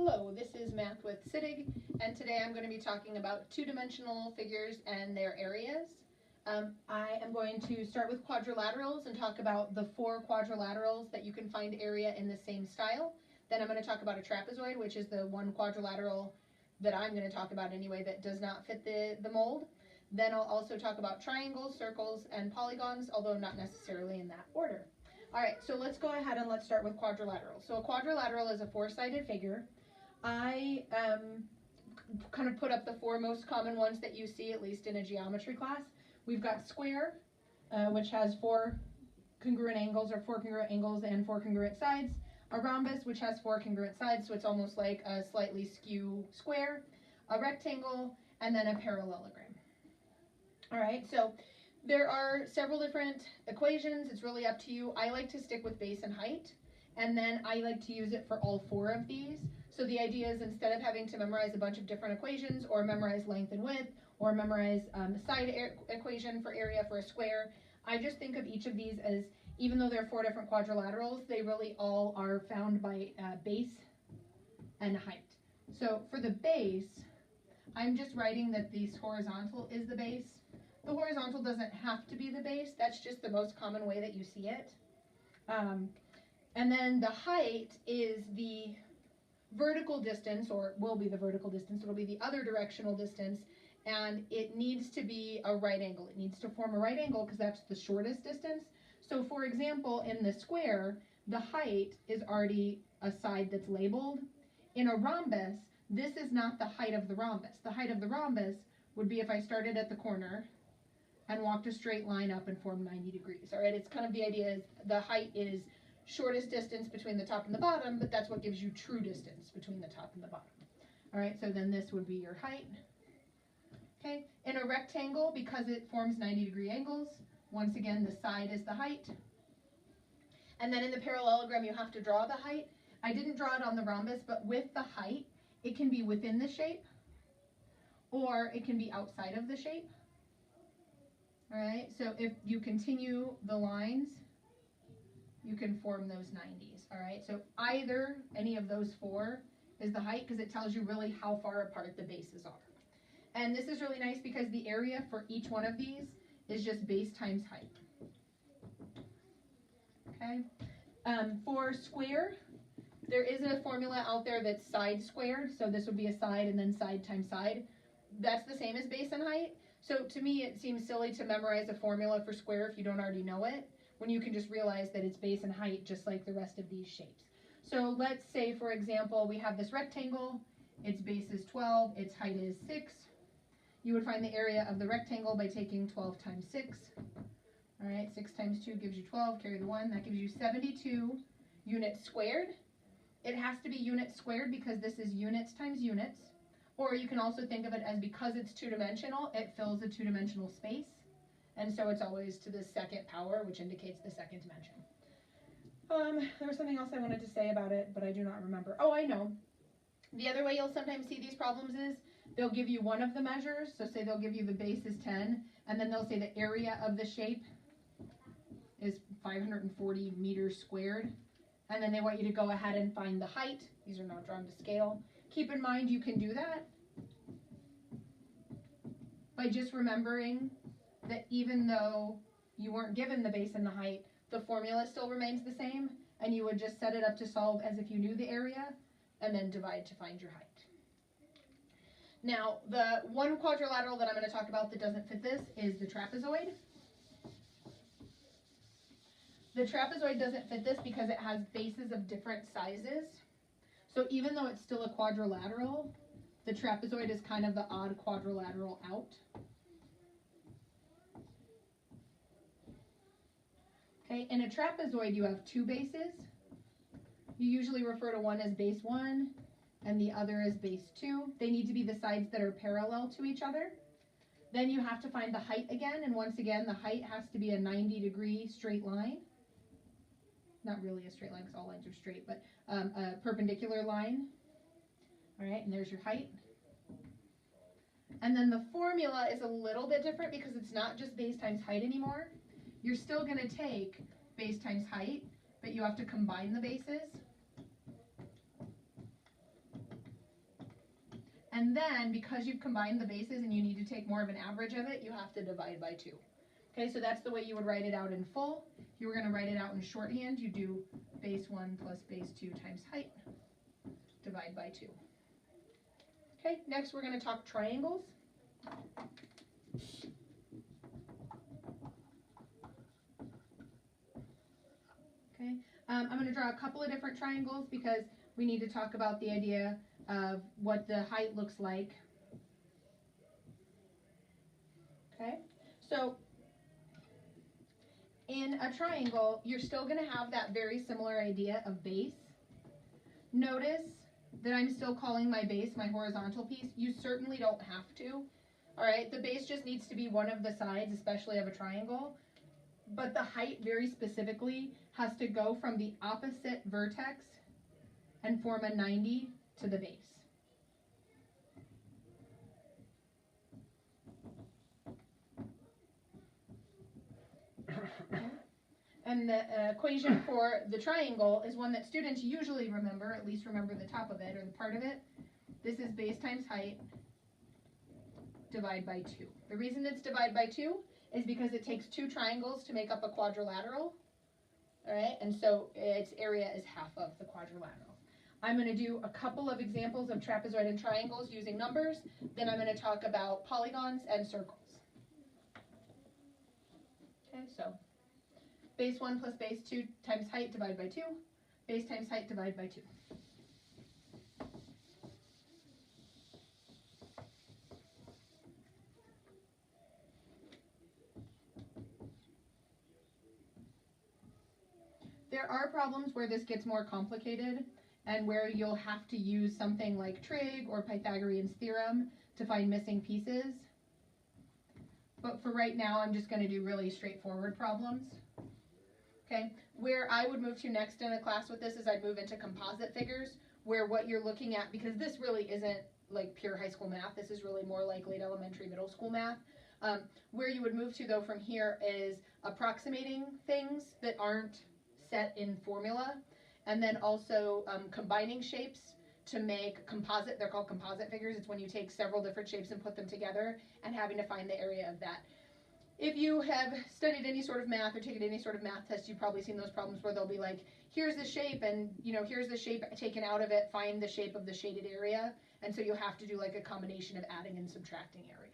Hello, this is Math with Sittig, and today I'm going to be talking about two-dimensional figures and their areas. I am going to start with quadrilaterals and talk about the 4 quadrilaterals that you can find area in the same style. Then I'm going to talk about a trapezoid, which is the one quadrilateral that I'm going to talk about anyway that does not fit the mold. Then I'll also talk about triangles, circles, and polygons, although not necessarily in that order. All right, so let's go ahead and let's start with quadrilaterals. So a quadrilateral is a 4-sided figure. I kind of put up the 4 most common ones that you see, at least in a geometry class. We've got square, which has 4 congruent angles, or 4 congruent angles and 4 congruent sides. A rhombus, which has 4 congruent sides, so it's almost like a slightly skew square. A rectangle, and then a parallelogram. All right, so there are several different equations. It's really up to you. I like to stick with base and height, and then I like to use it for all 4 of these. So the idea is, instead of having to memorize a bunch of different equations, or memorize length and width, or memorize the side equation for area for a square, I just think of each of these as, even though there are 4 different quadrilaterals, they really all are found by base and height. So for the base, I'm just writing that this horizontal is the base. The horizontal doesn't have to be the base. That's just the most common way that you see it. And then the height is the vertical distance, or will be the vertical distance. It'll be the other directional distance, and it needs to be a right angle. It needs to form a right angle because that's the shortest distance. So for example, in the square, the height is already a side that's labeled. In a rhombus, this is not the height of the rhombus. The height of the rhombus would be if I started at the corner and walked a straight line up and formed 90 degrees. All right, it's kind of the idea is the height is shortest distance between the top and the bottom, but that's what gives you true distance between the top and the bottom. All right, so then this would be your height. Okay, in a rectangle, because it forms 90-degree angles, once again, the side is the height. And then in the parallelogram, you have to draw the height. I didn't draw it on the rhombus, but with the height, it can be within the shape, or it can be outside of the shape. All right, so if you continue the lines, you can form those 90s. All right, so either any of those 4 is the height, because it tells you really how far apart the bases are. And this is really nice because the area for each one of these is just base times height. Okay, for square, there is a formula out there that's side squared, so this would be a side and then side times side. That's the same as base and height. So to me, it seems silly to memorize a formula for square if you don't already know it, when you can just realize that it's base and height just like the rest of these shapes. So let's say, for example, we have this rectangle. Its base is 12, its height is 6. You would find the area of the rectangle by taking 12 times 6. All right, 6 times 2 gives you 12, carry the 1. That gives you 72 units squared. It has to be units squared because this is units times units. Or you can also think of it as, because it's 2-dimensional, it fills a 2-dimensional space. And so it's always to the second power, which indicates the second dimension. There was something else I wanted to say about it, but I do not remember. Oh, I know. The other way you'll sometimes see these problems is they'll give you one of the measures. So say they'll give you the base is 10, and then they'll say the area of the shape is 540 meters squared. And then they want you to go ahead and find the height. These are not drawn to scale. Keep in mind you can do that by just remembering that even though you weren't given the base and the height, the formula still remains the same, and you would just set it up to solve as if you knew the area, and then divide to find your height. Now, the one quadrilateral that I'm going to talk about that doesn't fit this is the trapezoid. The trapezoid doesn't fit this because it has bases of different sizes. So even though it's still a quadrilateral, the trapezoid is kind of the odd quadrilateral out. Okay, in a trapezoid you have 2 bases. You usually refer to one as base 1 and the other as base 2. They need to be the sides that are parallel to each other. Then you have to find the height again, and once again the height has to be a 90-degree straight line. Not really a straight line because all lines are straight, but a perpendicular line. All right, and there's your height. And then the formula is a little bit different because it's not just base times height anymore. You're still going to take base times height, but you have to combine the bases. And then, because you've combined the bases and you need to take more of an average of it, you have to divide by 2. Okay, so that's the way you would write it out in full. If you were going to write it out in shorthand, you do base 1 plus base 2 times height, divide by 2. Okay, next we're going to talk triangles. Okay, I'm going to draw a couple of different triangles because we need to talk about the idea of what the height looks like. Okay, so in a triangle, you're still going to have that very similar idea of base. Notice that I'm still calling my base my horizontal piece. You certainly don't have to. All right, the base just needs to be one of the sides, especially of a triangle. But the height very specifically has to go from the opposite vertex and form a 90 to the base. And the equation for the triangle is one that students usually remember, at least remember the top of it or the part of it. This is base times height, divide by 2. The reason it's divide by 2 is because it takes 2 triangles to make up a quadrilateral. All right, and so its area is half of the quadrilateral. I'm going to do a couple of examples of trapezoid and triangles using numbers. Then I'm going to talk about polygons and circles. Okay, so base 1 plus base 2 times height, divide by 2. Base times height, divide by 2. There are problems where this gets more complicated and where you'll have to use something like trig or Pythagorean's theorem to find missing pieces. But for right now, I'm just going to do really straightforward problems. Okay, where I would move to next in a class with this is I'd move into composite figures, where what you're looking at, because this really isn't like pure high school math, this is really more like late elementary, middle school math. Where you would move to though from here is approximating things that aren't set in formula, and then also combining shapes to make composite, they're called composite figures. It's when you take several different shapes and put them together and having to find the area of that. If you have studied any sort of math or taken any sort of math test, you've probably seen those problems where they'll be like, here's the shape and here's the shape taken out of it, find the shape of the shaded area. And so you'll have to do like a combination of adding and subtracting areas.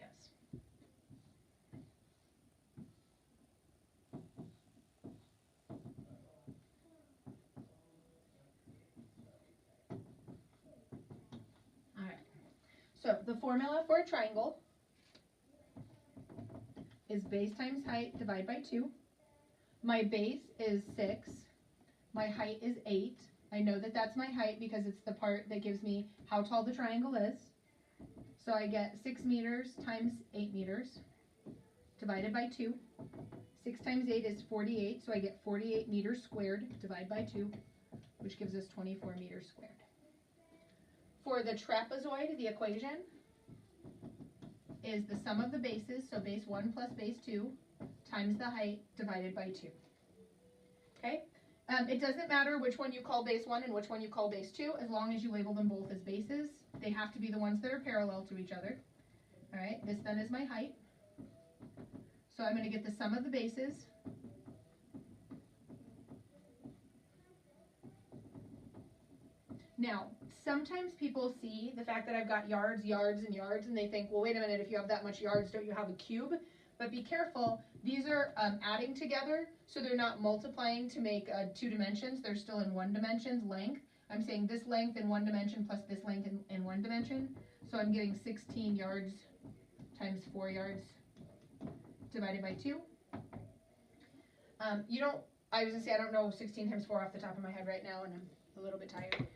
All right, so the formula for a triangle is base times height, divide by 2. My base is 6. My height is 8. I know that that's my height because it's the part that gives me how tall the triangle is. So I get 6 meters times 8 meters divided by 2. 6 times 8 is 48, so I get 48 meters squared, divide by 2, which gives us 24 meters squared. For the trapezoid, the equation is the sum of the bases, so base 1 plus base 2 times the height divided by 2. Okay? It doesn't matter which one you call base 1 and which one you call base 2, as long as you label them both as bases. They have to be the ones that are parallel to each other. All right, this then is my height. So I'm going to get the sum of the bases. Now, sometimes people see the fact that I've got yards, yards, and yards, and they think, well, wait a minute, if you have that much yards, don't you have a cube? But be careful, these are adding together, so they're not multiplying to make 2 dimensions, they're still in 1 dimension, length. I'm saying this length in 1 dimension plus this length in 1 dimension, so I'm getting 16 yards times 4 yards divided by 2. I was going to say I don't know 16 times 4 off the top of my head right now, and I'm a little bit tired.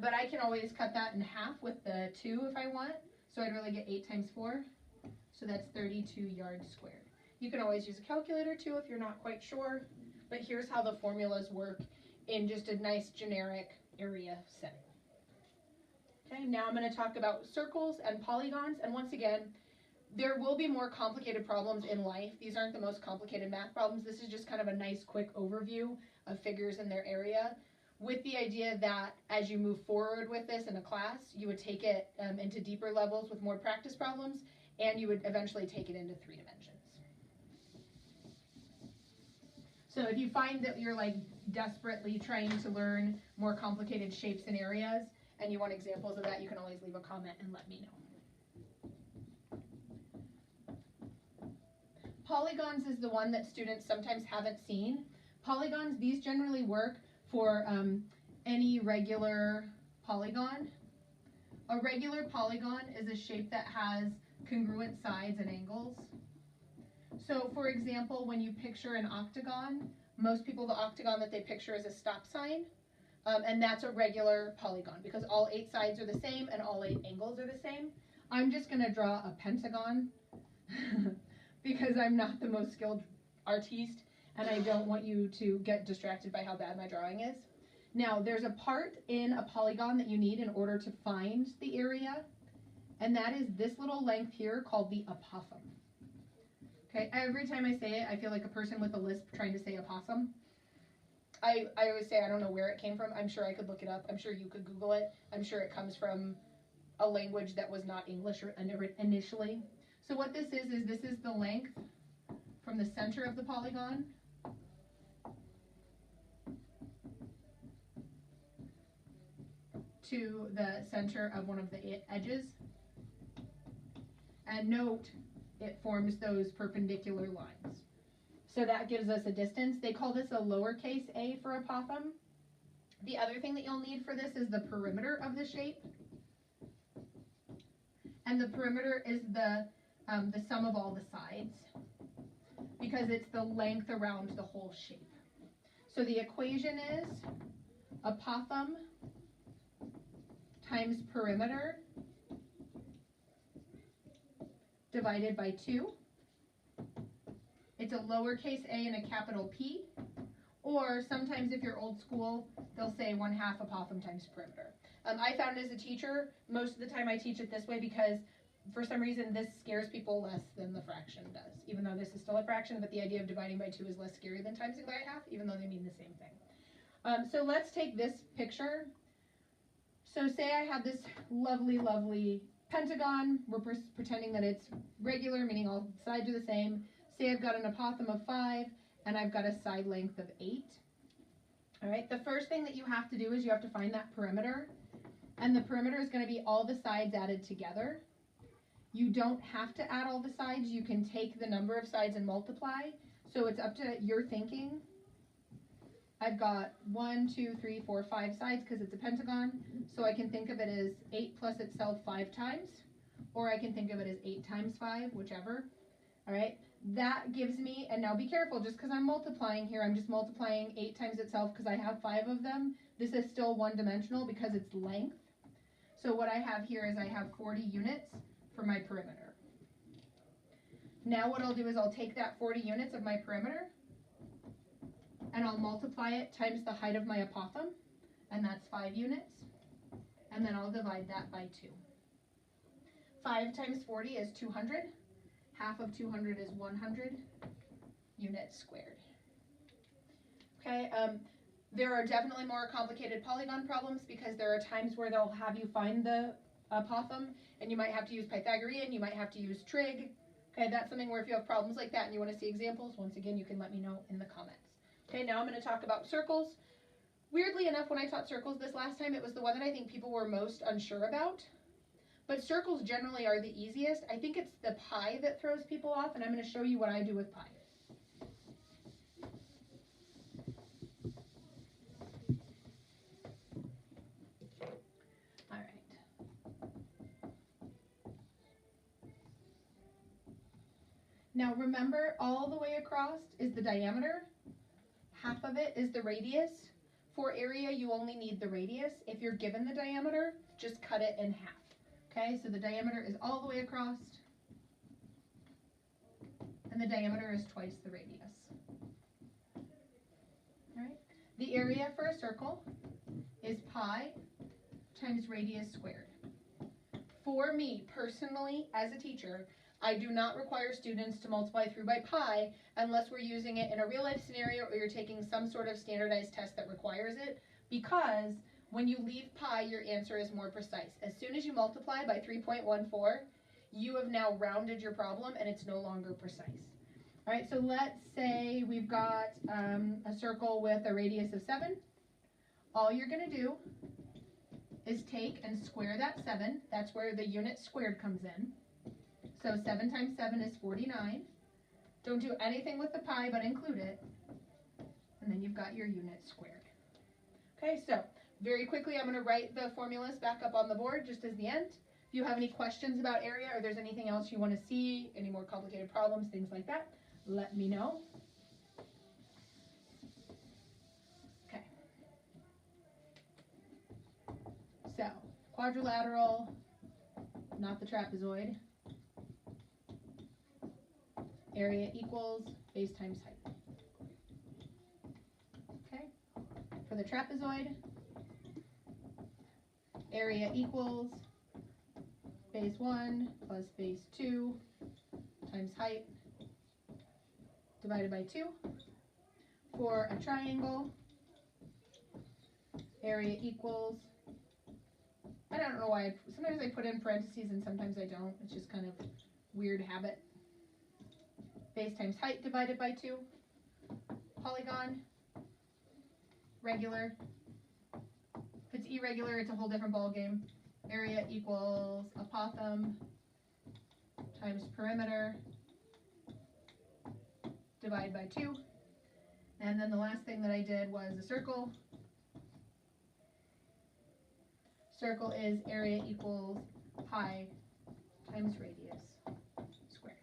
But I can always cut that in half with the 2 if I want, so I'd really get 8 times 4. So that's 32 yards squared. You can always use a calculator too if you're not quite sure, but here's how the formulas work in just a nice generic area setting. Okay, now I'm going to talk about circles and polygons, and once again, there will be more complicated problems in life. These aren't the most complicated math problems. This is just kind of a nice quick overview of figures and their area. with the idea that as you move forward with this in a class, you would take it into deeper levels with more practice problems, and you would eventually take it into 3 dimensions. So if you find that you're like desperately trying to learn more complicated shapes and areas, and you want examples of that, you can always leave a comment and let me know. Polygons is the one that students sometimes haven't seen. Polygons, these generally work for any regular polygon. A regular polygon is a shape that has congruent sides and angles. So for example, when you picture an octagon, most people, the octagon that they picture is a stop sign, and that's a regular polygon because all 8 sides are the same and all 8 angles are the same. I'm just going to draw a pentagon because I'm not the most skilled artiste, and I don't want you to get distracted by how bad my drawing is. Now, there's a part in a polygon that you need in order to find the area, and that is this little length here called the apophthegm. Okay, every time I say it, I feel like a person with a lisp trying to say opossum. I always say I don't know where it came from. I'm sure I could look it up. I'm sure you could Google it. I'm sure it comes from a language that was not English initially. So what this is the length from the center of the polygon to the center of one of the edges. And note, it forms those perpendicular lines. So that gives us a distance. They call this a lowercase a for apophthegm. The other thing that you'll need for this is the perimeter of the shape. And the perimeter is the sum of all the sides, because it's the length around the whole shape. So the equation is apophthegm times perimeter divided by 2. It's a lowercase a and a capital P, or sometimes if you're old school, they'll say 1/2 apophthegm times perimeter. I found as a teacher, most of the time I teach it this way because for some reason this scares people less than the fraction does, even though this is still a fraction, but the idea of dividing by 2 is less scary than timesing by 1/2, even though they mean the same thing. So let's take this picture. So say I have this lovely, lovely pentagon. We're pretending that it's regular, meaning all sides are the same. Say I've got an apophthegm of 5, and I've got a side length of 8. All right, the first thing that you have to do is you have to find that perimeter, and the perimeter is going to be all the sides added together. You don't have to add all the sides. You can take the number of sides and multiply, so it's up to your thinking. I've got 1, 2, 3, 4, 5 sides because it's a pentagon, so I can think of it as 8 plus itself 5 times, or I can think of it as 8 times 5, whichever. All right, that gives me, and now be careful, just because I'm multiplying here, I'm just multiplying 8 times itself because I have 5 of them. This is still one-dimensional because it's length. So what I have here is I have 40 units for my perimeter. Now what I'll do is I'll take that 40 units of my perimeter, and I'll multiply it times the height of my apophthegm, and that's 5 units, and then I'll divide that by 2. 5 times 40 is 200. Half of 200 is 100 units squared. Okay, there are definitely more complicated polygon problems because there are times where they'll have you find the apophthegm, and you might have to use Pythagorean, you might have to use trig. Okay, that's something where if you have problems like that and you want to see examples, once again, you can let me know in the comments. Okay, now I'm going to talk about circles. Weirdly enough, when I taught circles this last time, it was the one that I think people were most unsure about. But circles generally are the easiest. I think it's the pi that throws people off, and I'm going to show you what I do with pi. All right. Now remember, all the way across is the diameter. Half of it is the radius. For area, you only need the radius. If you're given the diameter, just cut it in half. Okay, so the diameter is all the way across, and the diameter is twice the radius. All right. The area for a circle is pi times radius squared. For me, personally, as a teacher, I do not require students to multiply through by pi unless we're using it in a real-life scenario or you're taking some sort of standardized test that requires it. because when you leave pi, your answer is more precise. As soon as you multiply by 3.14, you have now rounded your problem and it's no longer precise. All right, so let's say we've got a circle with a radius of 7. All you're going to do is take and square that 7. That's where the unit squared comes in. So 7 times 7 is 49. Don't do anything with the pi, but include it. And then you've got your unit squared. Okay, so very quickly I'm going to write the formulas back up on the board just as the end. If you have any questions about area or there's anything else you want to see, any more complicated problems, things like that, let me know. Okay. So, quadrilateral, not the trapezoid. Area equals base times height. Okay. For the trapezoid, area equals base 1 plus base 2 times height divided by 2. For a triangle, area equals, I don't know why, sometimes I put in parentheses and sometimes I don't. It's just kind of weird habit. Base times height divided by 2. Polygon, regular. If it's irregular, it's a whole different ballgame. Area equals apothem times perimeter divided by 2. And then the last thing that I did was a circle. Circle is area equals pi times radius squared.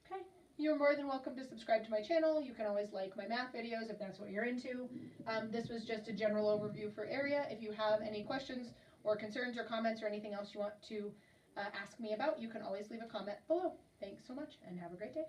Okay, you're more than welcome to subscribe to my channel. You can always like my math videos if that's what you're into. This was just a general overview for area. If you have any questions or concerns or comments or anything else you want to ask me about, you can always leave a comment below. Thanks so much and have a great day.